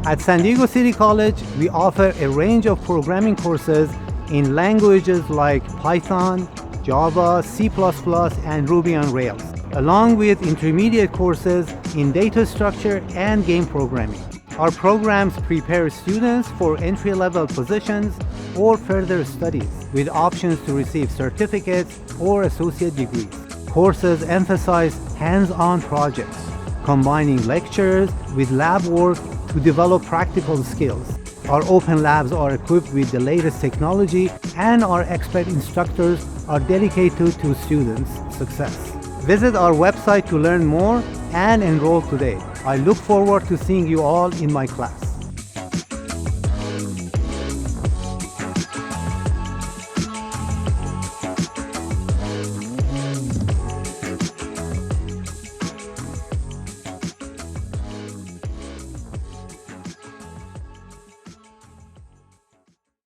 At San Diego City College, we offer a range of programming courses in languages like Python, Java, C++, and Ruby on Rails, along with intermediate courses in data structure and game programming. Our programs prepare students for entry-level positions or further studies, with options to receive certificates or associate degrees. Courses emphasize hands-on projects, combining lectures with lab work to develop practical skills. Our open labs are equipped with the latest technology, and our expert instructors are dedicated to students' success. Visit our website to learn more and enroll today. I look forward to seeing you all in my class.